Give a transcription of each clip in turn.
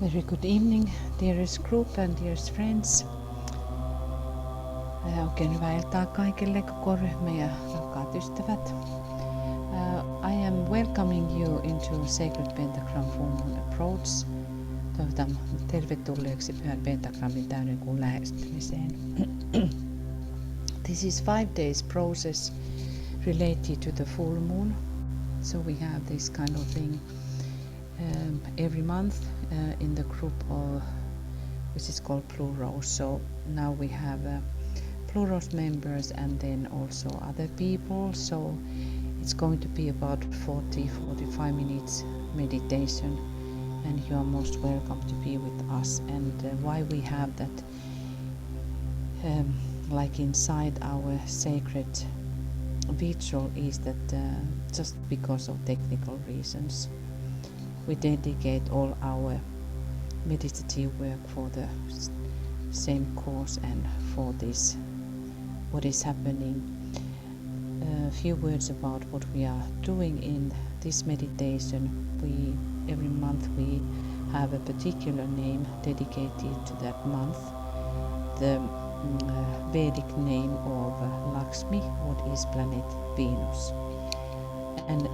Very good evening, dearest group and dearest friends. Oikein hyvää iltaa kaikille, koko ryhmä ja rakkaat ystävät. I am welcoming you into Sacred Pentagram Full Moon Approach. Toivotan tervetulleeksi Pyhän Pentagramin täydenkuun lähestymiseen. This is 5 days process related to the full moon. So we have this kind of thing every month in the group of which is called Blue Rose. So now we have Blue Rose members and then also other people. So it's going to be about 40-45 minutes meditation, and you are most welcome to be with us. And why we have that like inside our sacred ritual is that just because of technical reasons. We dedicate all our meditative work for the same cause and for this, what is happening. A few words about what we are doing in this meditation. Every month we have a particular name dedicated to that month. The Vedic name of Lakshmi, what is planet Venus. And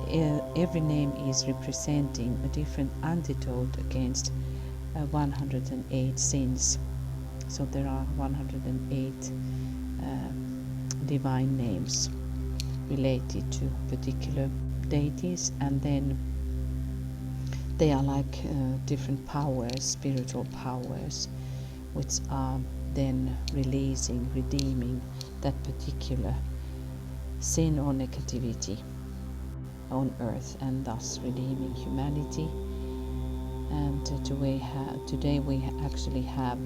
every name is representing a different antidote against 108 sins. So there are 108 divine names related to particular deities, and then they are like different powers, spiritual powers, which are then redeeming that particular sin or negativity on earth, and thus redeeming humanity. And today we actually have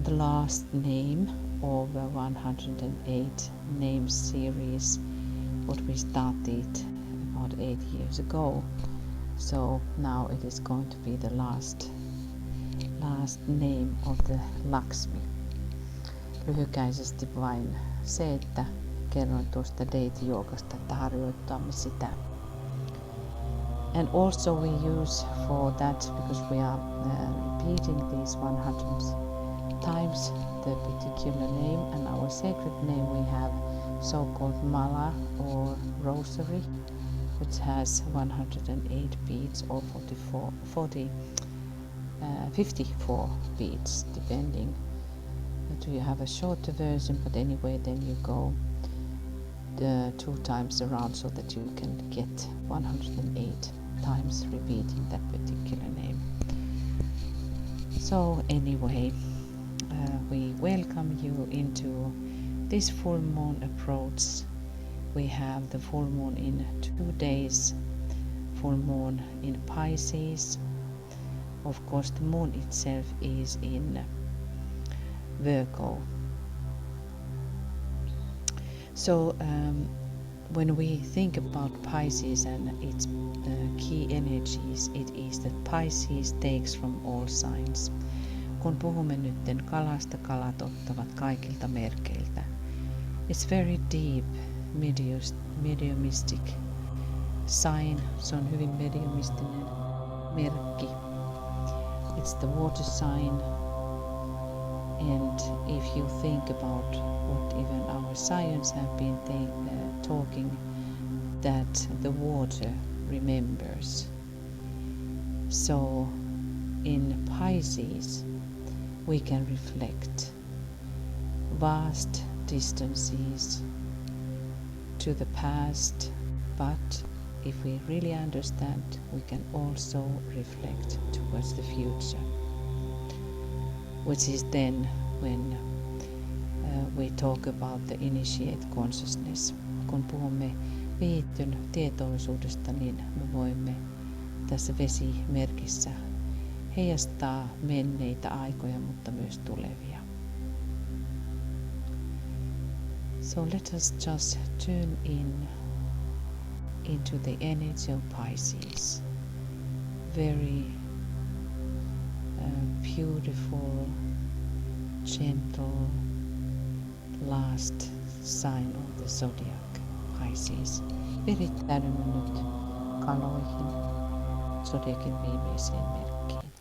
the last name of 108 name series, what we started about 8 years ago. So now it is going to be the last name of the Lakshmi. Lyhykäisesti vain se, että kerroin tuosta deity-joogasta, että harjoittamme sitä. And also we use for that, because we are repeating these 100 times the particular name, and our sacred name we have so-called mala or rosary, which has 108 beads or 54 beads, depending. Do you have a shorter version? But anyway, then you go 2 times around so that you can get 108 times repeating that particular name. So anyway, we welcome you into this full moon approach. We have the full moon in 2 days, full moon in Pisces. Of course, the moon itself is in Virgo. So when we think about Pisces and its key energies, it is that Pisces takes from all signs. Kun puhumme nytten kalasta, kalat ottavat kaikilta merkeiltä. It's very deep, mediumistic sign. Se on hyvin mediumistinen merkki. It's the water sign. And if you think about what even our science have been talking, that the water remembers. So in Pisces we can reflect vast distances to the past, but if we really understand, we can also reflect towards the future, which is then when we talk about the initiate consciousness. Kun puhumme viittyn tietoisuudesta, niin me voimme tässä vesimerkissä heijastaa menneitä aikoja, mutta myös tulevia. So let us just tune into the energy of Pisces. Very beautiful, gentle, last sign of the zodiac, Pisces. Virittäydymme nyt kaloihin, zodiakin viimeiseen merkkiin.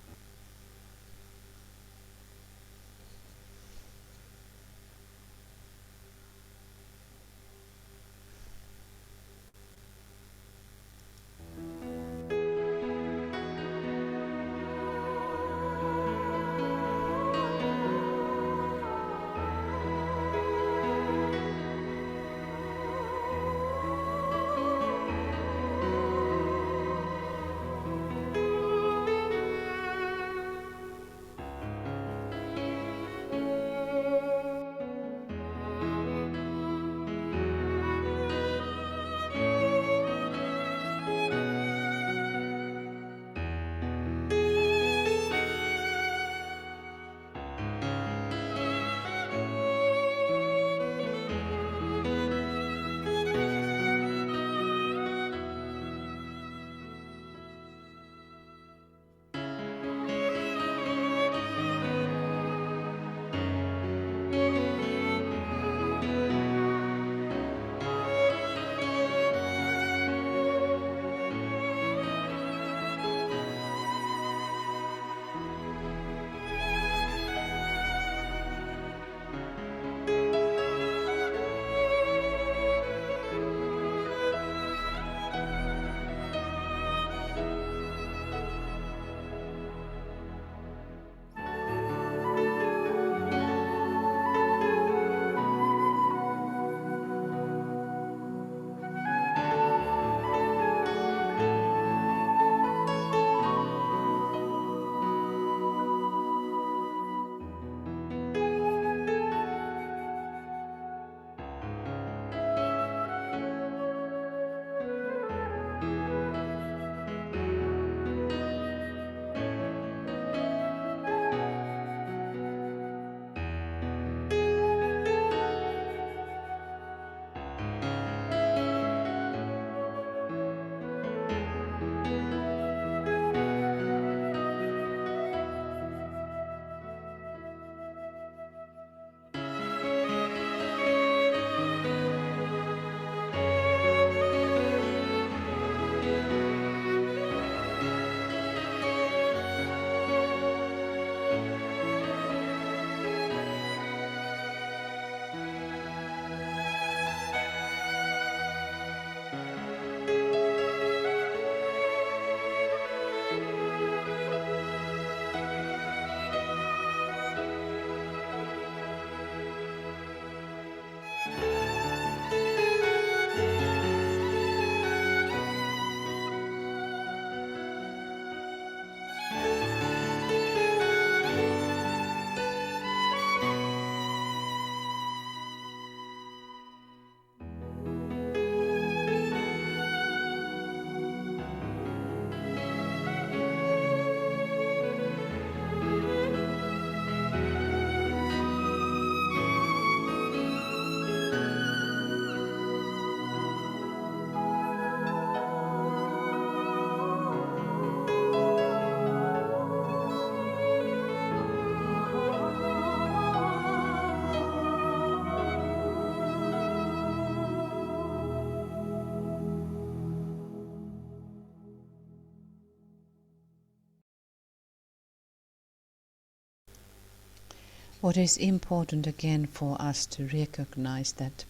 What is important again for us to recognize that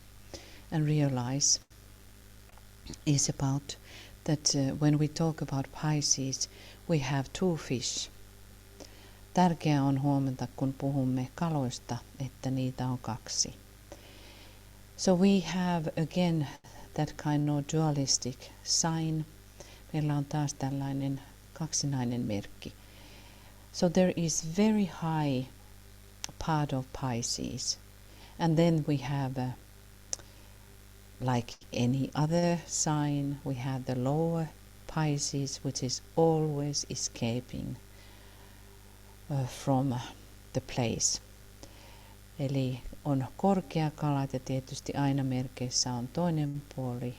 and realize is about that when we talk about Pisces, we have two fish. Tärkeää on huomata, kun puhumme kaloista, että niitä on kaksi. So we have again that kind of dualistic sign. Meillä on taas tällainen kaksinainen merkki. So there is very high part of Pisces. And then we have like any other sign, we have the lower Pisces, which is always escaping from the place. Eli on korkeakalat ja tietysti aina merkeissä on toinen puoli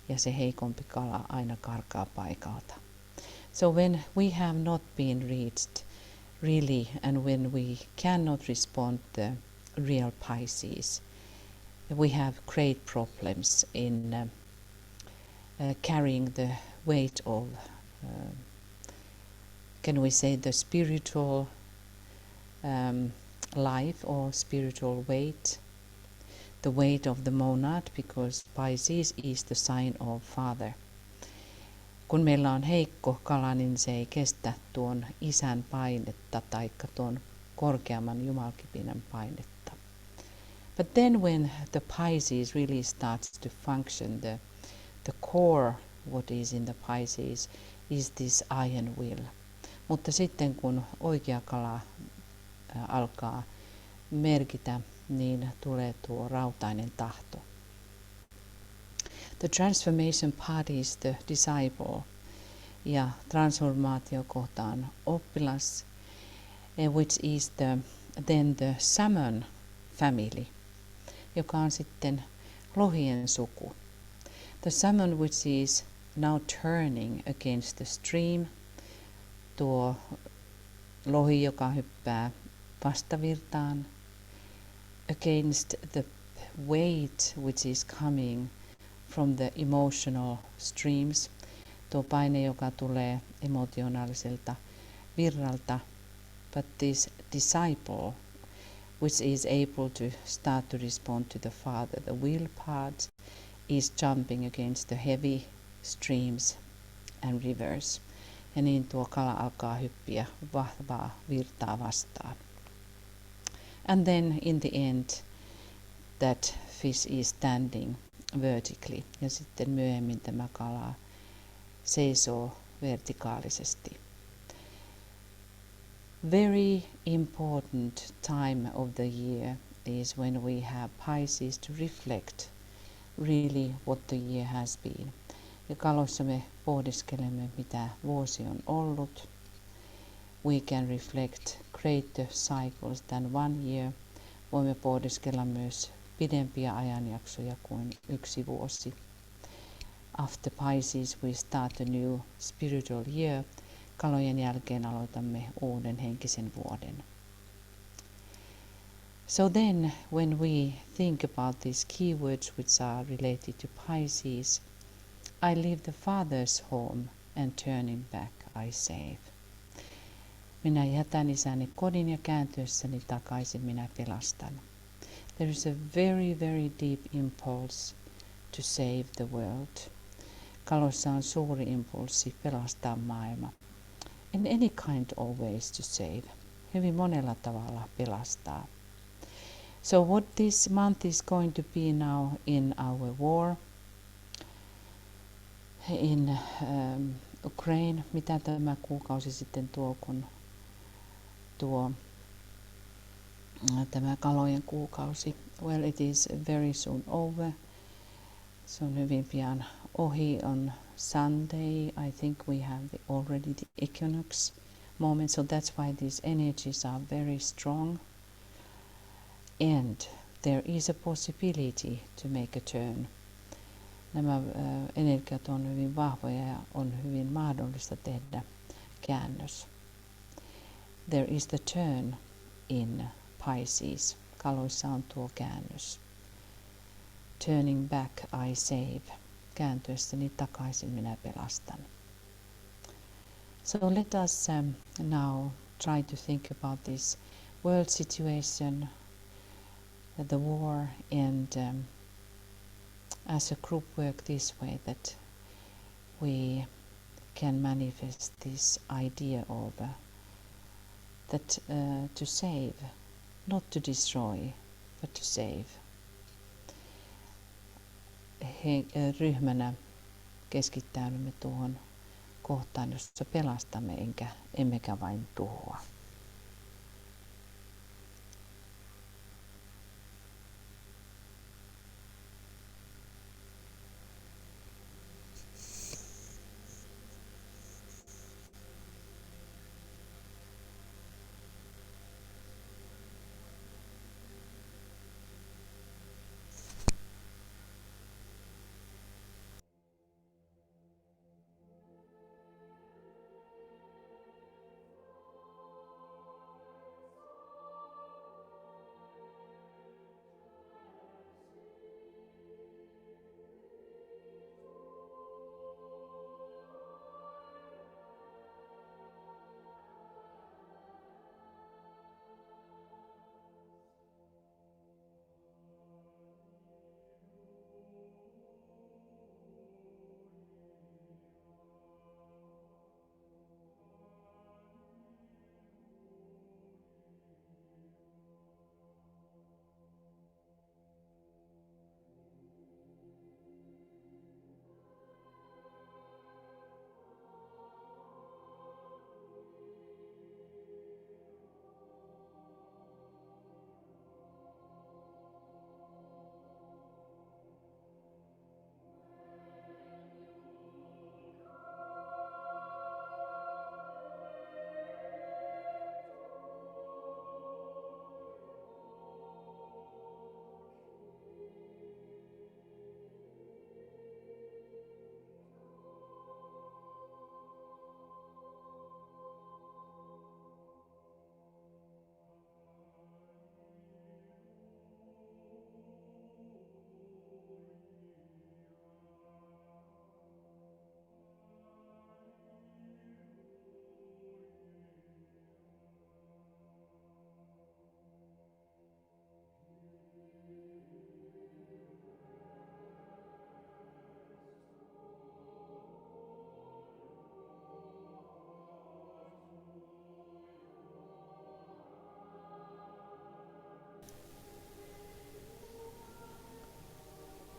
ja se heikompi kala aina karkaa paikalta. So when we have not been reached really and when we cannot respond the real Pisces, we have great problems in carrying the weight of, can we say, the spiritual life or spiritual weight, the weight of the monad, because Pisces is the sign of father. Kun meillä on heikko kala, niin se ei kestä tuon isän painetta tai tuon korkeamman jumalkipinän painetta. But then when the Pisces really starts to function, the core, what is in the Pisces, is this iron will. Mutta sitten kun oikea kala alkaa merkitä, niin tulee tuo rautainen tahto. The transformation part is the disciple ja transformaatio kohtaan oppilas, which is then the salmon family, joka on sitten lohien suku. The salmon which is now turning against the stream, tuo lohi, joka hyppää vastavirtaan, against the weight which is coming from the emotional streams, tuo paine, joka tulee emotionaaliselta virralta, but this disciple which is able to start to respond to the Father, the will part, is jumping against the heavy streams and rivers. Ja niin tuo kala alkaa hyppiä vahvaa virtaa vastaan. And then in the end, that fish is standing vertically. Ja sitten myöhemmin tämä kala seisoo vertikaalisesti. Very important time of the year is when we have Pisces to reflect really what the year has been. Ja kaloissa me pohdiskelemme, mitä vuosi on ollut. We can reflect greater cycles than one year. Voimme pohdiskella myös pidempiä ajanjaksoja kuin yksi vuosi. After Pisces we start a new spiritual year. Kalojen jälkeen aloitamme uuden henkisen vuoden. So then when we think about these keywords which are related to Pisces, I leave the father's home and turning back I save. Minä jätän isäni kodin ja kääntyessäni takaisin minä pelastan. There is a very, very deep impulse to save the world. Kaloissa on suuri impulssi pelastaa maailma. In any kind of ways to save. Hyvin monella tavalla pelastaa. So what this month is going to be now in our war in Ukraine, mitä tämä kuukausi sitten tuo, kun tämä kalojen kuukausi. Well, it is very soon over. Se on hyvin pian ohi on Sunday. I think we have already the equinox moment, so that's why these energies are very strong. And there is a possibility to make a turn. Nämä energiat on hyvin vahvoja ja on hyvin mahdollista tehdä käännös. There is the turn in Pisces. Kaloissa on tuo käännös. Turning back I save. Kääntyessäni takaisin minä pelastan. So let us now try to think about this world situation, the war, and as a group work this way, that we can manifest this idea of that to save, not to destroy, but to save. Ryhmänä keskittäydymme tuohon kohtaan, jossa pelastamme emmekä vain tuhoa.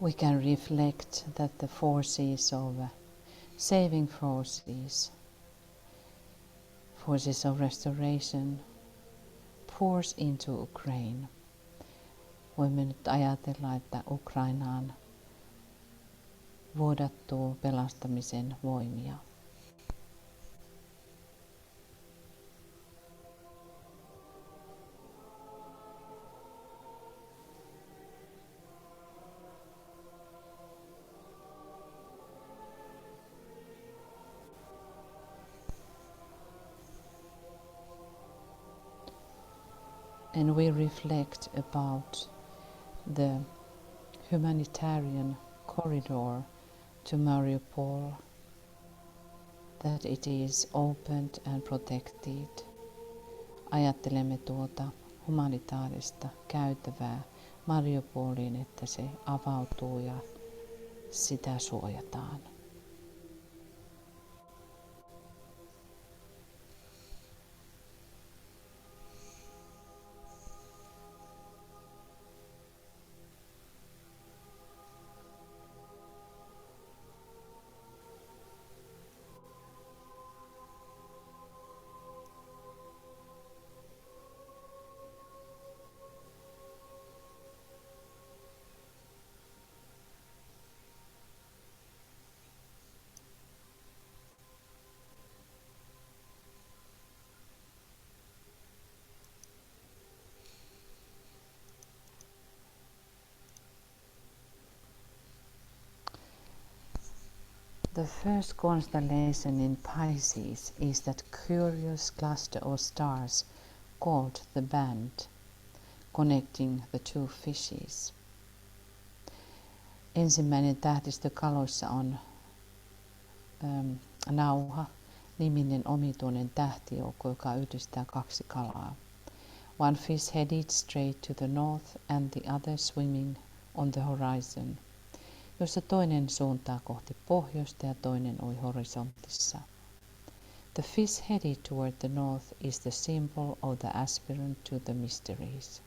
We can reflect that the forces of saving forces of restoration pours into Ukraine. Voimme nyt ajatella, että Ukrainaan vuodattuu pelastamisen voimia. and we reflect about the humanitarian corridor to Mariupol, that it is opened and protected. Ajattelemme tuota humanitaarista käytävää Mariupoliin, että se avautuu ja sitä suojataan. The first constellation in Pisces is that curious cluster of stars called the Band, connecting the two fishes. Ensimmäinen tähtistö kaloissa on Nauha-niminen omituinen tähtijoukko, joka yhdistää kaksi kalaa. One fish headed straight to the north and the other swimming on the horizon, jossa toinen suuntaa kohti pohjoista ja toinen ui horisontissa. The fish headed toward the north is the symbol of the aspirant to the mysteries.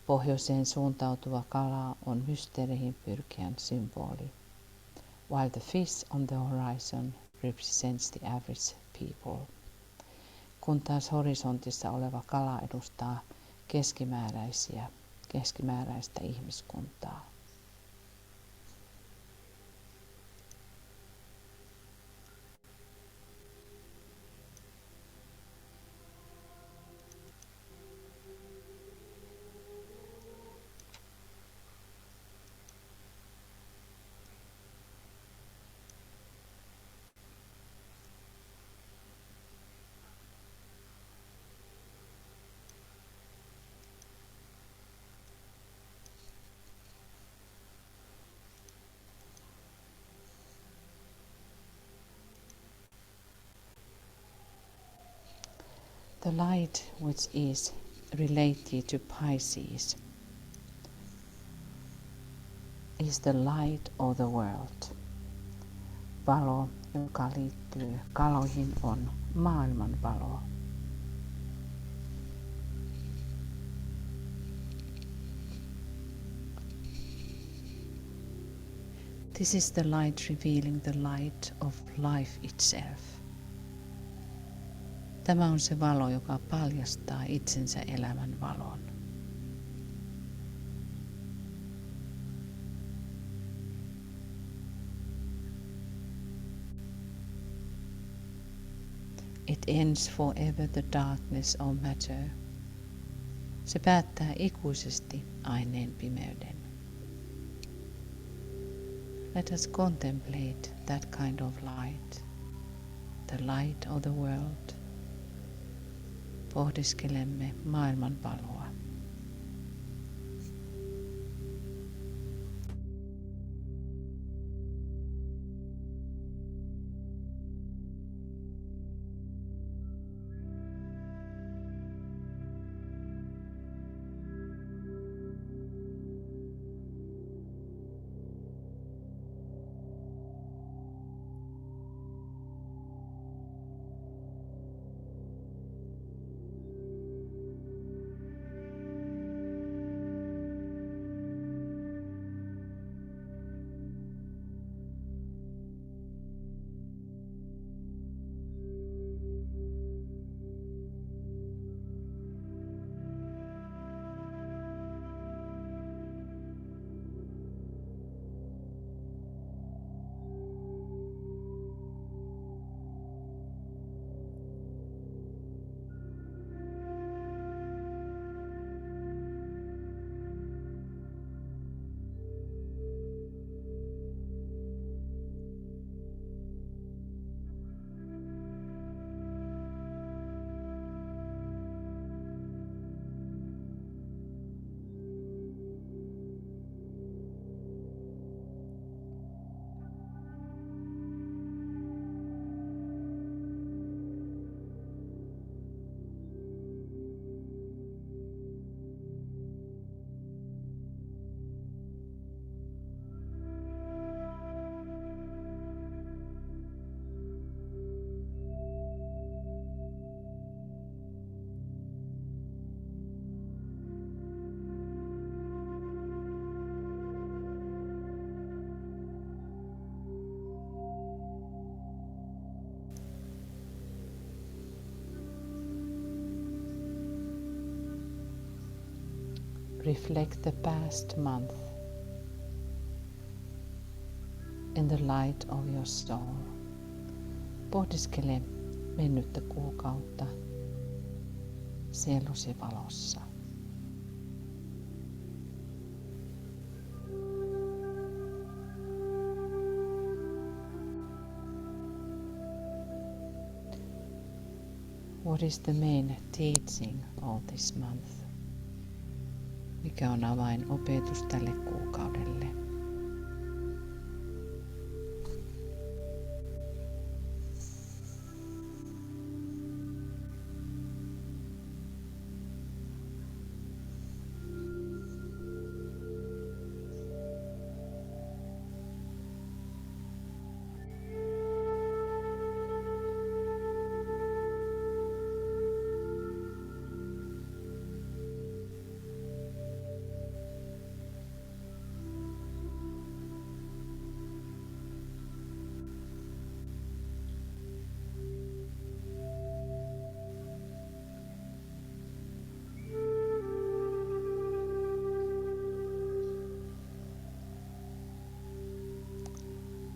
Pohjoiseen suuntautuva kala on mysteereihin pyrkijän symboli, while the fish on the horizon represents the average people. Kun taas horisontissa oleva kala edustaa keskimääräistä ihmiskuntaa. The light which is related to Pisces is the light of the world. Valo, joka liittyy kaloihin, on maailman valo. This is the light revealing the light of life itself. Tämä on se valo, joka paljastaa itsensä elämän valon. It ends forever the darkness of matter. Se päättää ikuisesti aineen pimeyden. Let us contemplate that kind of light, the light of the world. Pohdiskelemme maailman valoa. reflect the past month in the light of your soul. Pohdiskele mennyttä kuukautta sielusi valossa. What is the main teaching of this month? Mikä on avainopetus tälle kuukaudelle?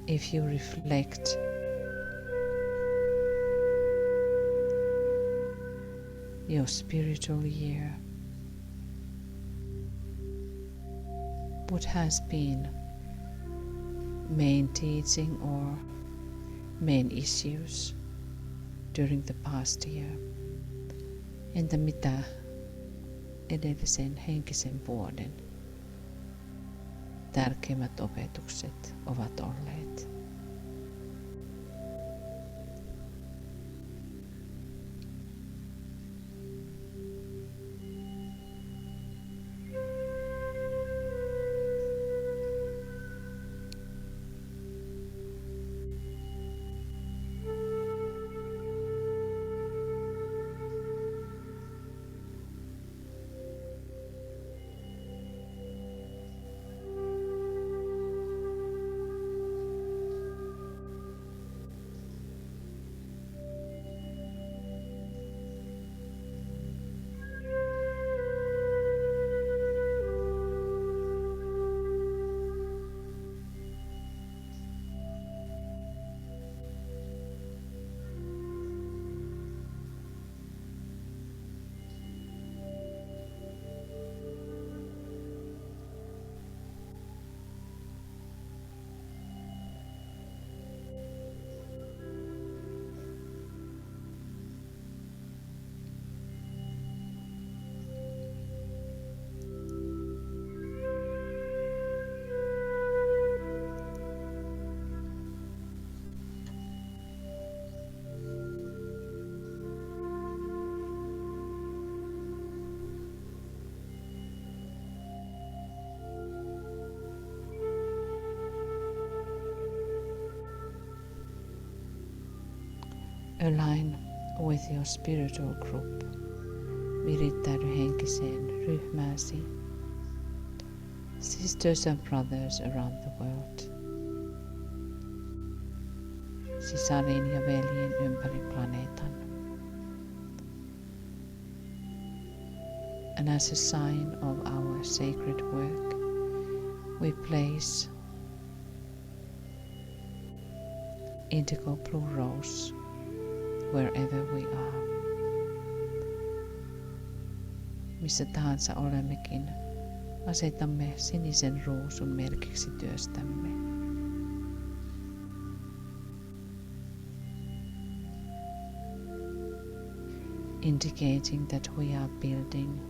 If you reflect your spiritual year, what has been main teaching or main issues during the past year? Entä mitä edellisen henkisen vuoden tärkeimmät opetukset ovat olleet? Align with your spiritual group. Virittäydy henkiseen ryhmääsi. Sisters and brothers around the world. Sisarin ja veljen ympäri planeetan. And as a sign of our sacred work, we place indigo blue rose wherever we are. Missä tahansa olemmekin, asetamme sinisen ruusun merkiksi työstämme. Indicating that we are building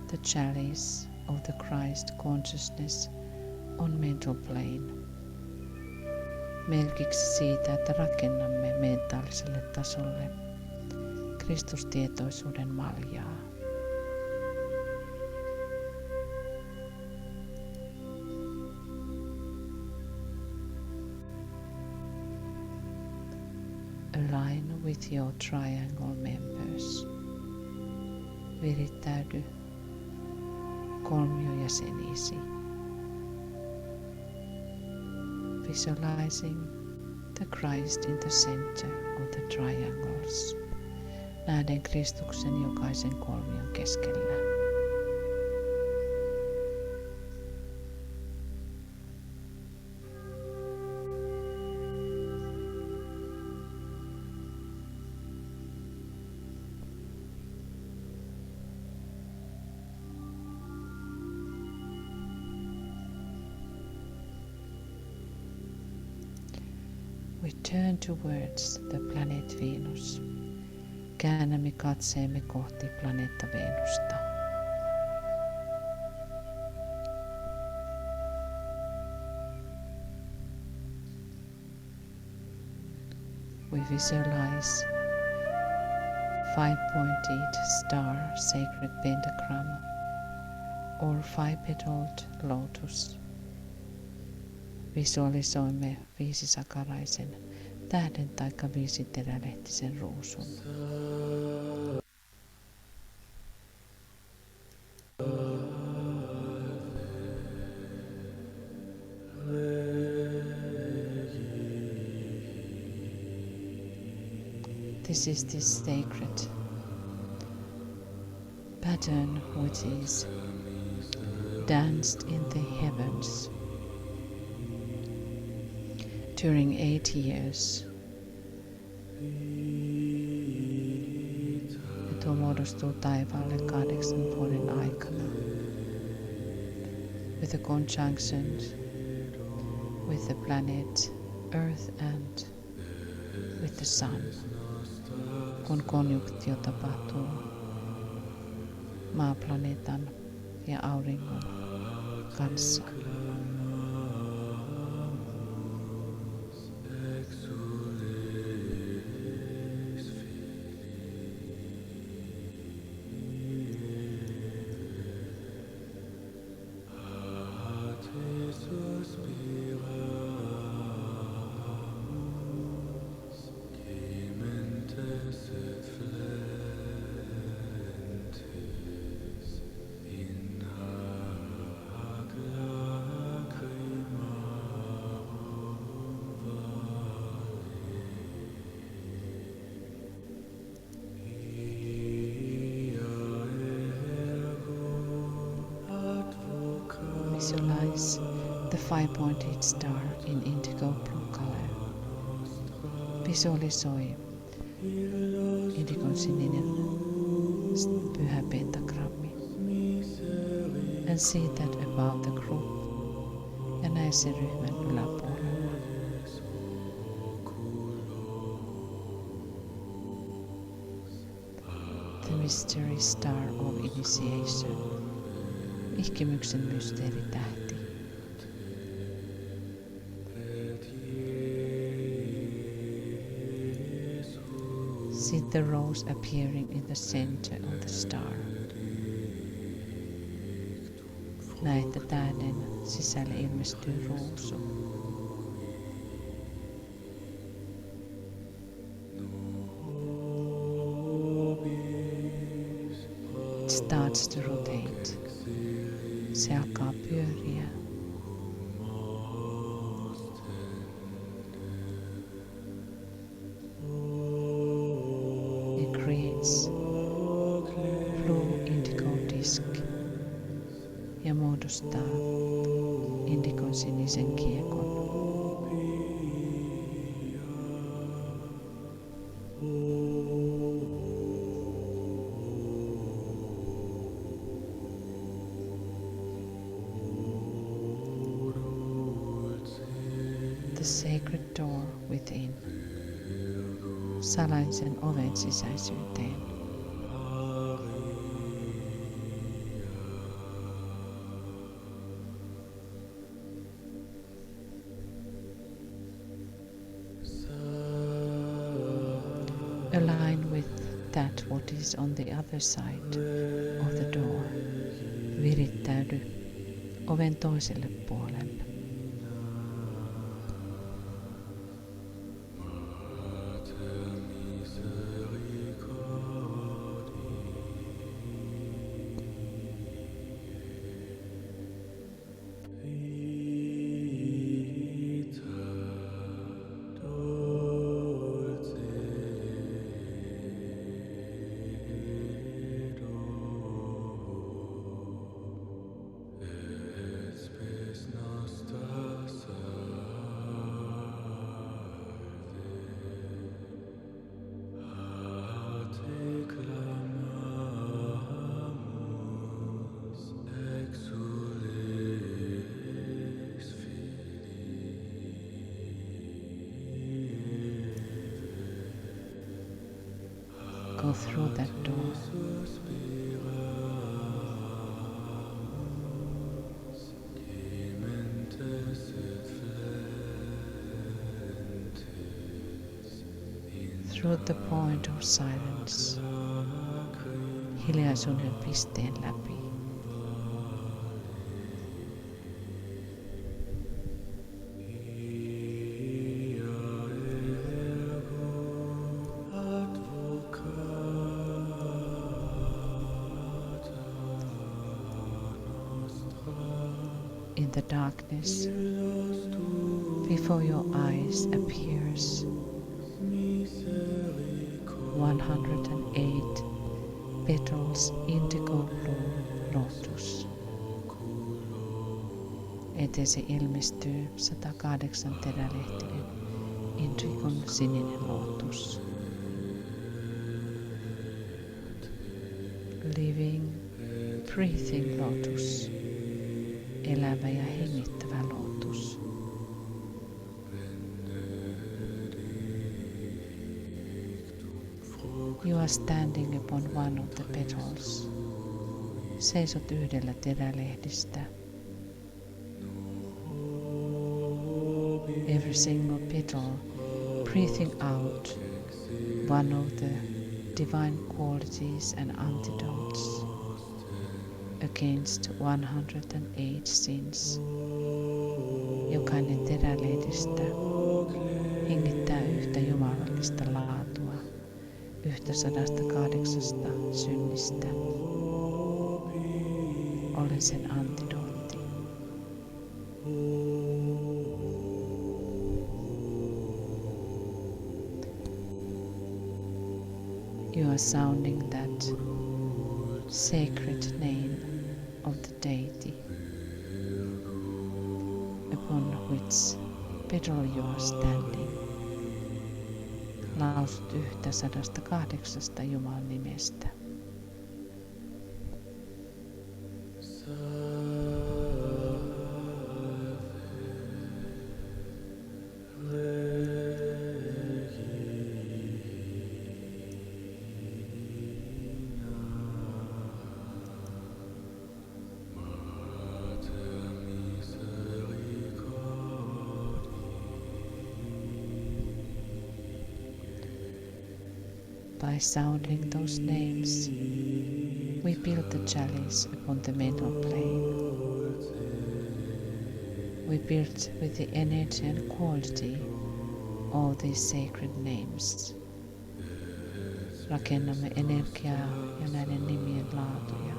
the chalice of the Christ consciousness on mental plane. Merkiksi siitä, että rakennamme mentaaliselle tasolle Kristustietoisuuden maljaa. Align with your triangle members. Virittäydy kolmiojäseniisi. Visualizing the Christ in the center of the triangles. Nähden Kristuksen jokaisen kolmion keskellä. turn towards the planet Venus. Käännämme katseemme kohti planeetta Venusta. We visualize five-pointed star sacred pentagram or five-petaled lotus. Visualisoimme viisisakaraisen tähden taikka viisiterälehtisen ruusun. This is this sacred pattern which is danced in the heavens during 8 years. Ja tuo muodostuu taivaalle 8 vuoden aikana with the conjunctions with the planet Earth and with the sun. Kun konjunktio tapahtuu maaplaneetan ja auringon kanssa. Visualize the five-pointed star in indigo blue color. Visualisoi indigon sininen pyhä pentagrammi. And see that above the group ja näe sen ryhmän yläpuolella. The mystery star of initiation. Ihkimyksen mysteeritähti. See the rose appearing in the center of the star. Näe, että tähden sisälle ilmestyy ruusu. It starts to rotate. Se alkaa pyöriä. It creates blue indigo disk ja muodostaa indigon sinisen kiekon. The sacred door within. Salaisen oven sisäisyyteen. Align with that what is on the other side of the door. Virittäydy oven toiselle puolelle. go through that door. Through the point of silence, hiljaisuuden pisteen läpi. In the darkness, before your eyes appears 108 petals indigo blue lotus. Eteesi ilmestyy 108 terälehtinen indigon sininen lotus. Living, breathing lotus. Elävä ja hengittävä lotus. You are standing upon one of the petals. Seisot yhdellä terälehdistä. Every single petal breathing out one of the divine qualities and antidotes against 108 sins. Jokainen terälehdistä hengittää yhtä jumalallista laatua, yhtä 108 synnistä. Olen sen antidootti. You are sounding that sacred name of the deity upon which petal you are standing. Lausut yhtä 108 Jumalan nimestä. By sounding those names, we build the chalice upon the mental plane. We build with the energy and quality all these sacred names. Rakennamme energiaa ja näiden nimien laatuja.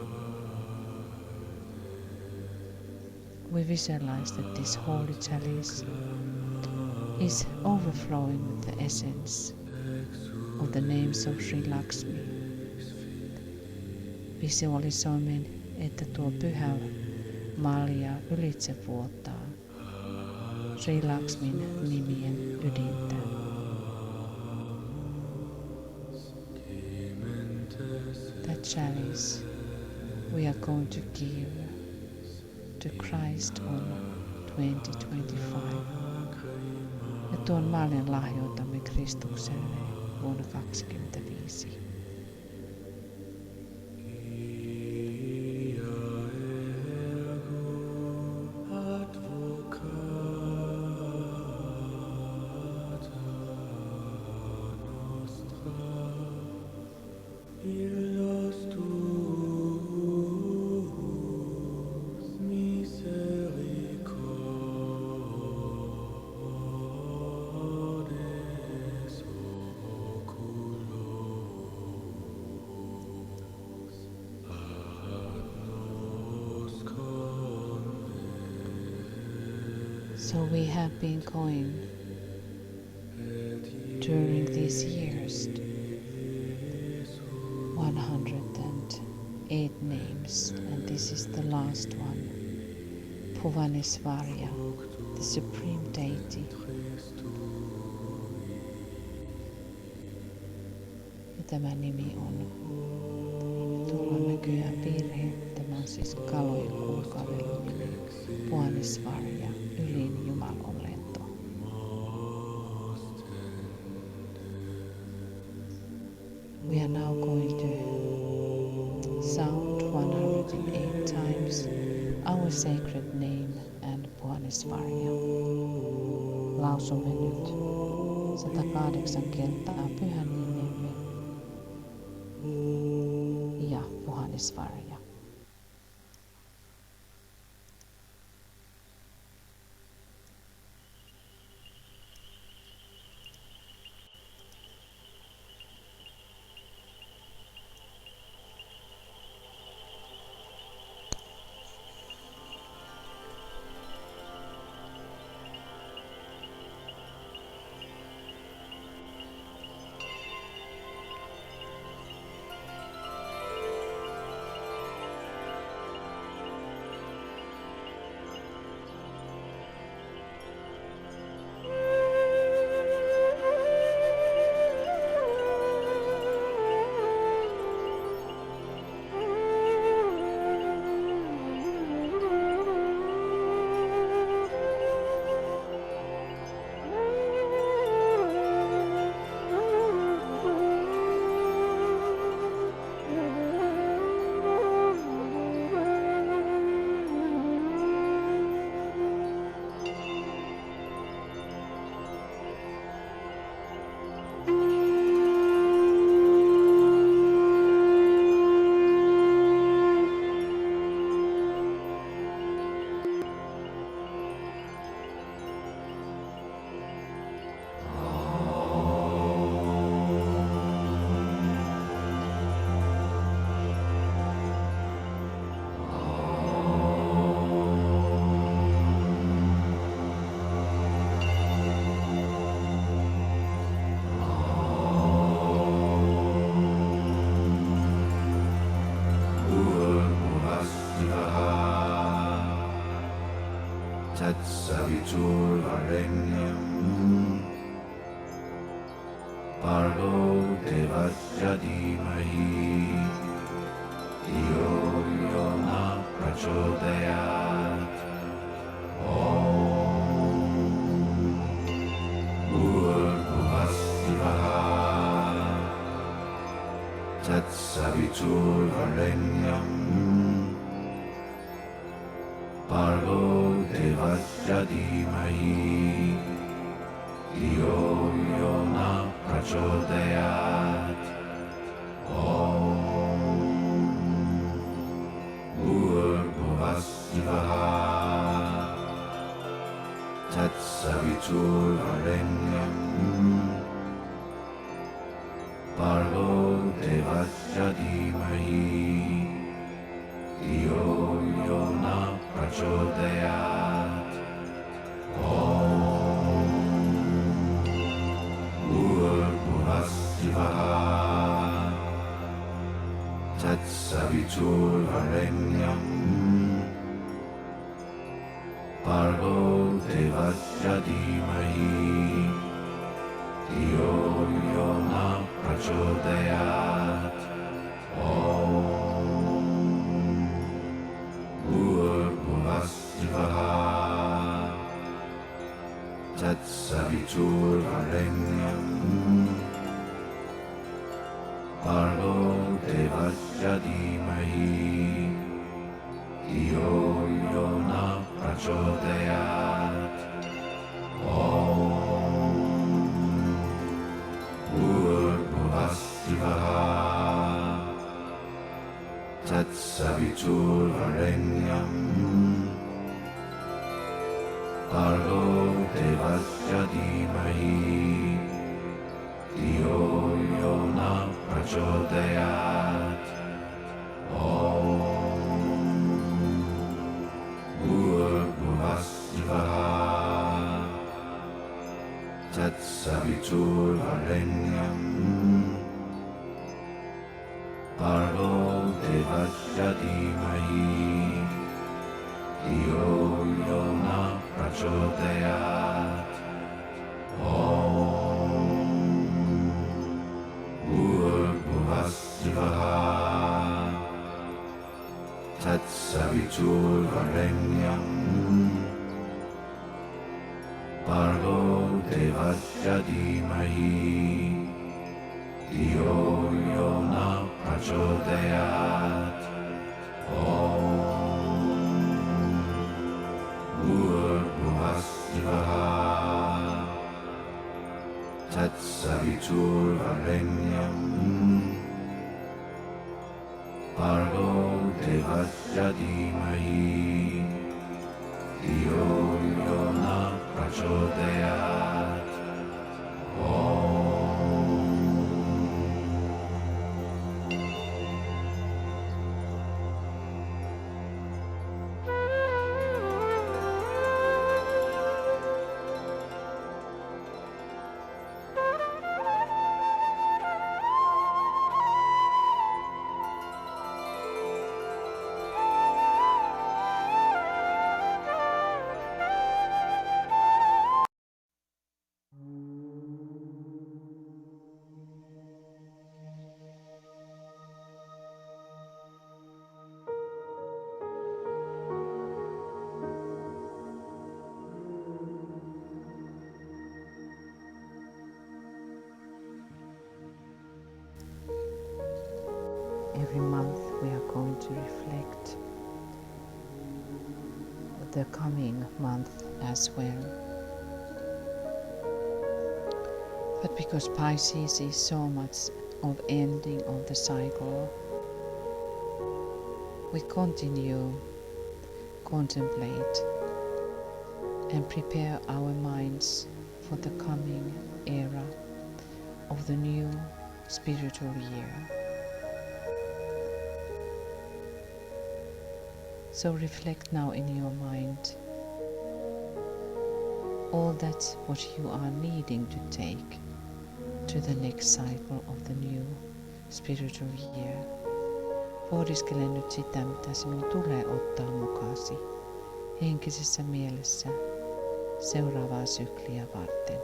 We visualize that this holy chalice is overflowing with the essence of the names of Sri Lakshmi. Visualisoimme, että tuo pyhä malja ylitse vuotaa Sri Lakshmin nimien ydintä. That chalice we are going to give to Christ on 2025. Ja tuon maljan lahjoitamme Kristukselle vuonna 2025. So we have been going during these years 108 names, and this is the last one, Bhuvanesvarya, the supreme deity. Ja tämä nimi on, tuolla on näköjään virhe, tämä on siis kalojen kuukauden nimi, Bhuvanesvarya, ylin jumalolento. We are now going to sound 108 times our sacred name and Puhanisvarja. Lausumme nyt 108 kertaa pyhän nimemme ja Puhanisvarja. Saviturvarenyam Pargo Devasya Dhimahi Dhiyo Yo Na Prachodayat Om Bhurbhuvasvaha Tat Saviturvarenyam Pargo Devasya Dhimahi Dhiyo Yo Na Prachodayat Om Bhurbhuvasvaha Tat Saviturvarenyam Pargo Devasya Dhimahi Dhiyo Yo Na Prachodayat Om Bhurbhuvasvaha Tat Saviturvarenyam Pargo Devasya Dhimahi Dhiyo Yo Na Prachodayat Om Bhurbhuvasvaha Tat Saviturvarenyam Pargo Devasya Dhimahi Dhiyo Yo Na Prachodayat Om Bhurbhuvasvaha Tat Saviturvarenyam Pargo Devasya Dhimahi Dhiyo Yo Na Prachodayat Om Bhurbhuvasvaha Tat Saviturvarenyam Pargo Devasya Dhimahi Dhiyo Yo Na Prachodayat Om Bhurbhuvasvaha Tat Saviturvarenyam Pargo Devasya Dhimahi Dhiyo Yo prachodayat. Om Bhurbhuvasvaha Tatsaviturvarenyam Bhargo Devasya Dhimahi Dhiyo Yo Na Prachodayat. Every month we are going to reflect the coming month as well. But because Pisces is so much of ending of the cycle, we continue, contemplate and prepare our minds for the coming era of the new spiritual year. So reflect now in your mind all that what you are needing to take to the next cycle of the new spiritual year. Pohdiskele nyt sitä, mitä sinun tulee ottaa mukasi henkisessä mielessä seuraavaa sykliä varten.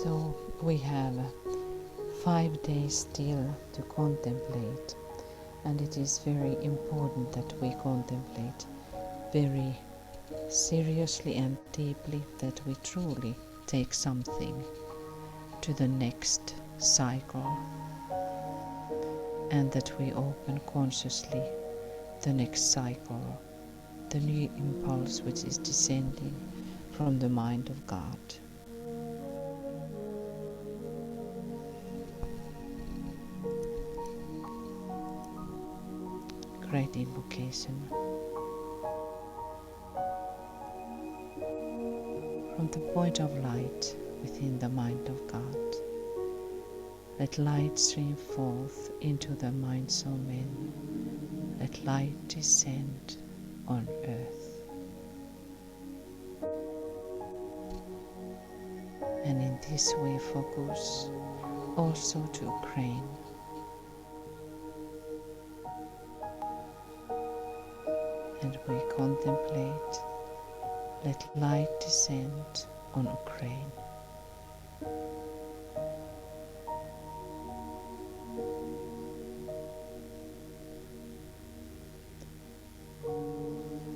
So we have 5 days still to contemplate, and it is very important that we contemplate very seriously and deeply, that we truly take something to the next cycle, and that we open consciously the next cycle, the new impulse which is descending from the mind of God. Great invocation. From the point of light within the mind of God, let light stream forth into the minds of men. Let light descend on earth. And in this way focus also to Ukraine. And we contemplate, let light descend on Ukraine.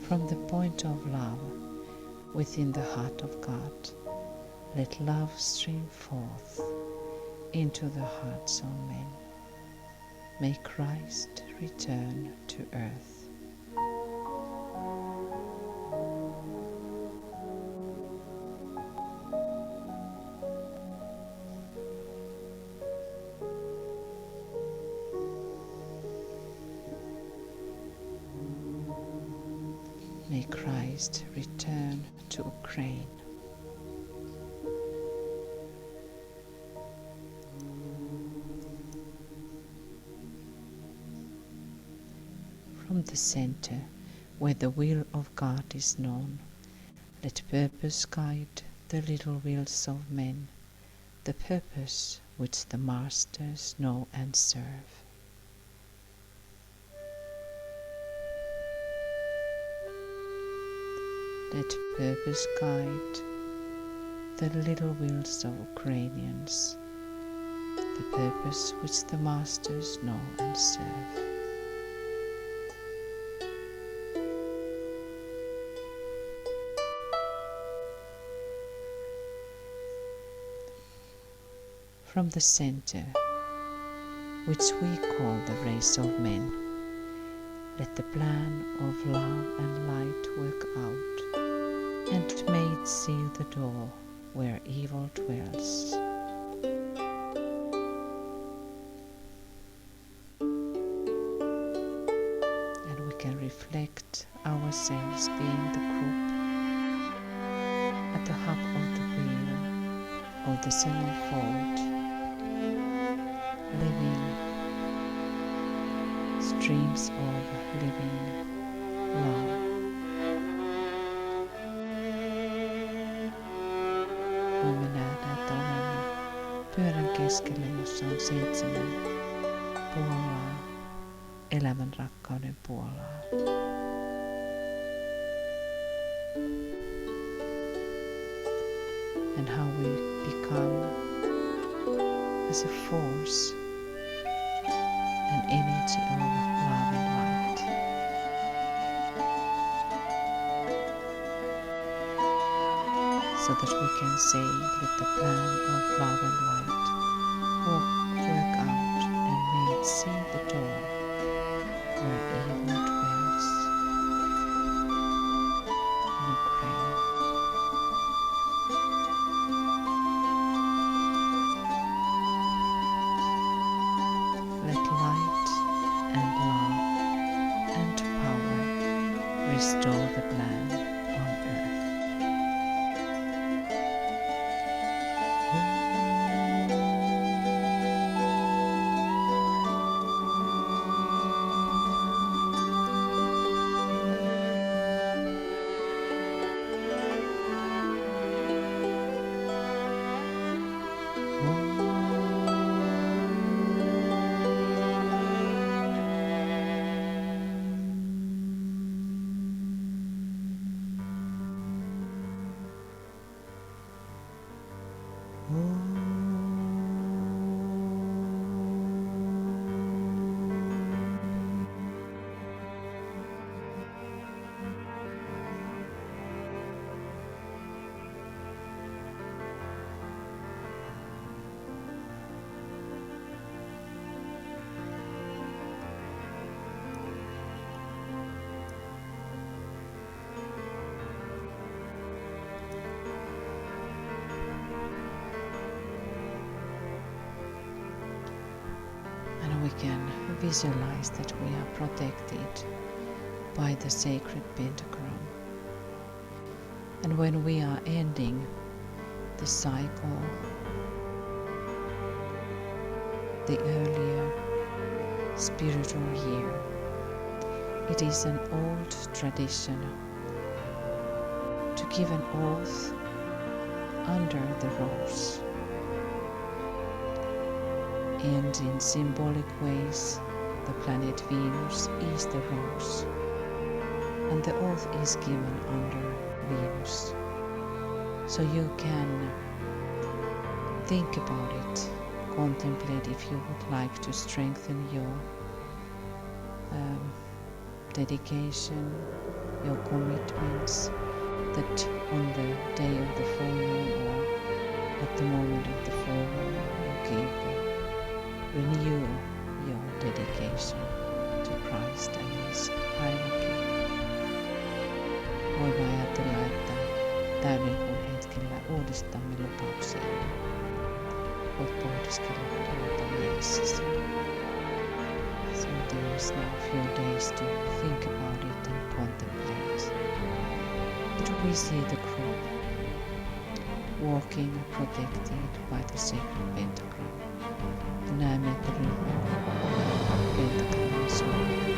From the point of love, within the heart of God. Let love stream forth into the hearts of men. May Christ return to earth. May Christ return to Ukraine. From the center, where the will of God is known, let purpose guide the little wills of men, the purpose which the masters know and serve. Let purpose guide the little wills of Ukrainians, the purpose which the masters know and serve. From the center, which we call the race of men, let the plan of love and light work out, and may it seal the door where evil dwells. And we can reflect ourselves being the group at the hub of the wheel of the centerfold, living streams of living love. Voimme nähdä, että olemme pyörän keskellä, jossa on 7 puolaa, elämän rakkauden puolaa. And how we become as a force, an energy of love and light. So that we can say, let the plan of love and light work out, and may it see the door where evil dwells in Ukraine. Let light and love and power restore the plan on earth. We can visualize that we are protected by the sacred Pentagram. And when we are ending the cycle, the earlier spiritual year, it is an old tradition to give an oath under the rose. And in symbolic ways, the planet Venus is the rose, and the oath is given under Venus. So you can think about it, contemplate if you would like to strengthen your dedication, your commitments, that on the day of the full moon or at the moment of the full moon you renew your dedication to Christ and His hierarchy. Voimme ajatella, että täydenkuun hetkellä uudistamme lupauksia. Voit pohdiskella tuota mielessäsi. So there is now a few days to think about it and contemplate. But we see the group walking protected by the sacred pentagram. Näemme, että ryhmä on pentagramin suojella.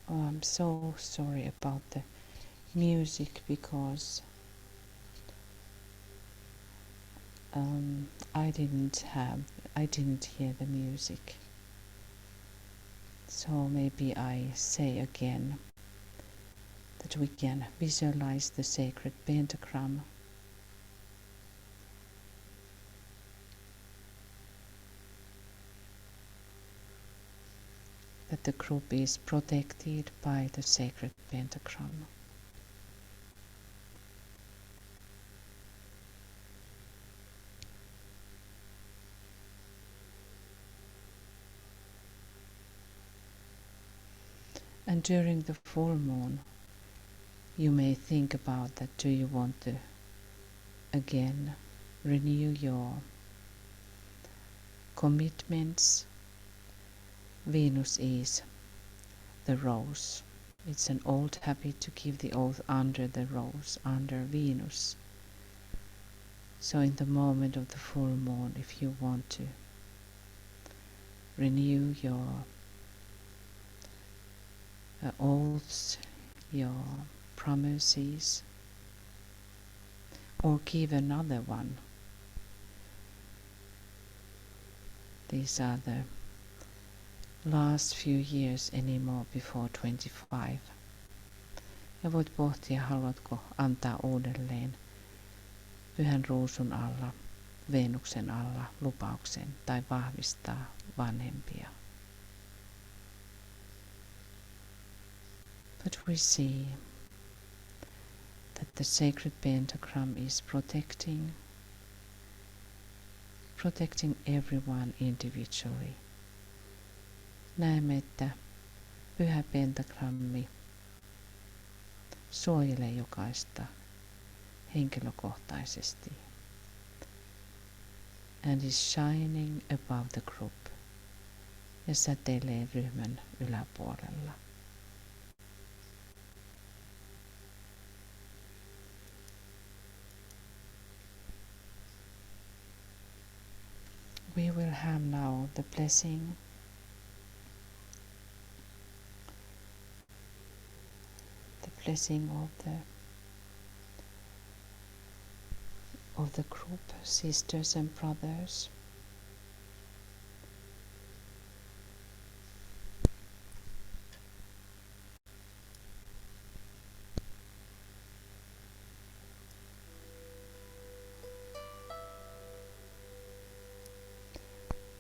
Oh, I'm so sorry about the music because I didn't hear the music. So maybe I say again that we can visualize the sacred pentagram. That the group is protected by the sacred pentagram. And during the full moon, you may think about that. Do you want to again renew your commitments? Venus is the rose. It's an old habit to give the oath under the rose, under Venus. So in the moment of the full moon, if you want to renew your oaths, your promises, or give another one, these are the last few years anymore before 25. Ja voit pohtia, haluatko antaa uudelleen pyhän ruusun alla, Venuksen alla lupauksen tai vahvistaa vanhempia. But we see that the sacred pentagram is protecting everyone individually. Näemme, että pyhä pentagrammi suojelee jokaista henkilökohtaisesti and is shining above the group ja säteilee ryhmän yläpuolella. We will have now the blessing of the group, sisters and brothers.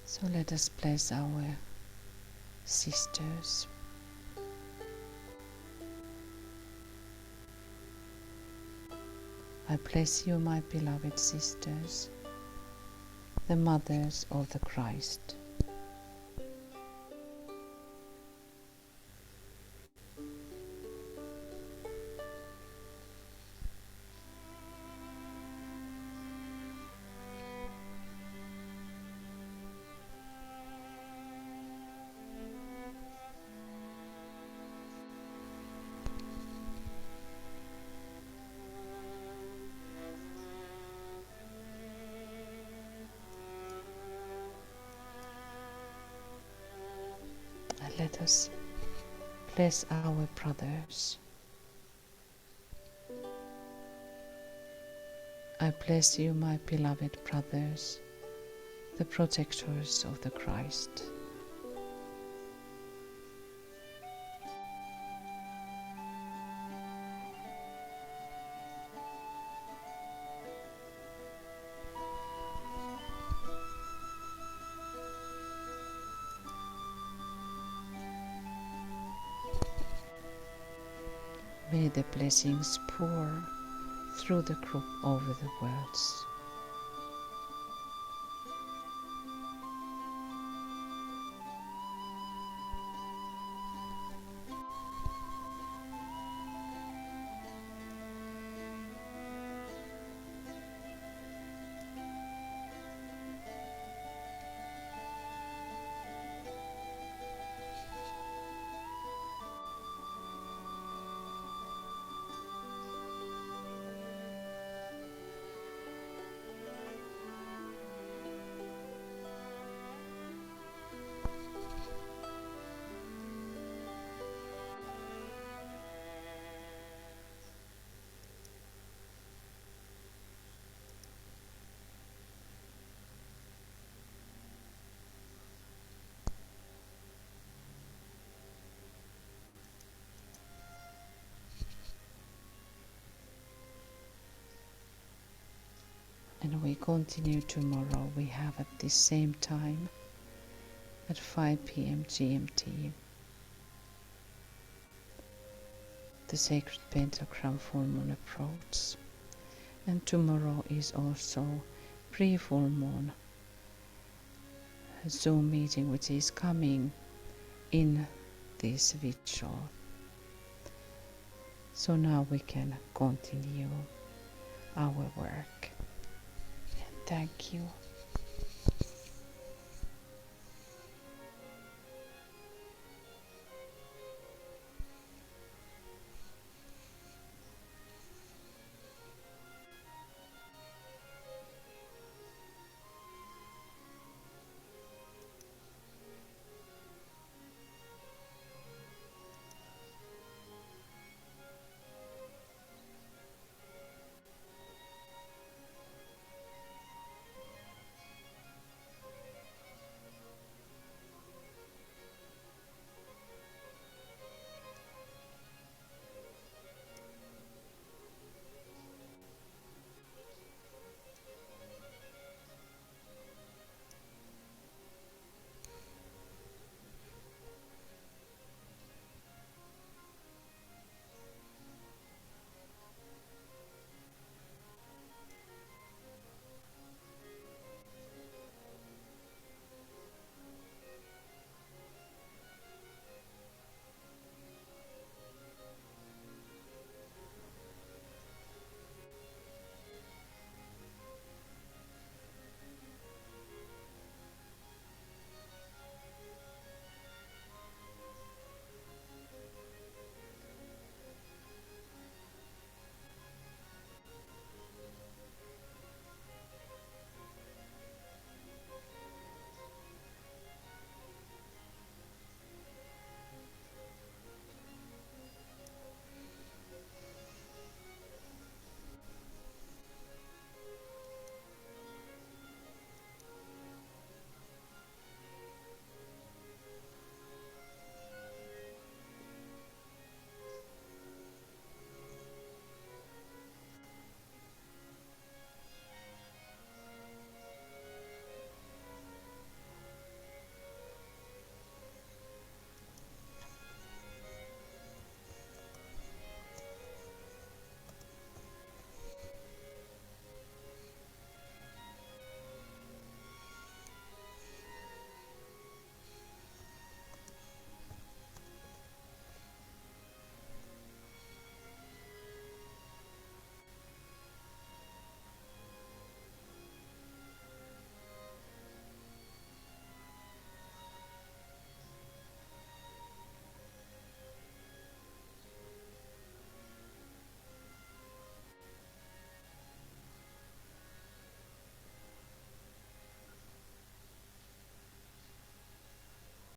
So let us bless our sisters. I bless you, my beloved sisters, the mothers of the Christ. Let us bless our brothers. I bless you, my beloved brothers, the protectors of the Christ. May the blessings pour through the group over the worlds. And we continue tomorrow. We have at the same time at 5 p.m. GMT the sacred pentagram full moon approach. And tomorrow is also pre-full moon Zoom meeting, which is coming in this visual. So now we can continue our work. Thank you.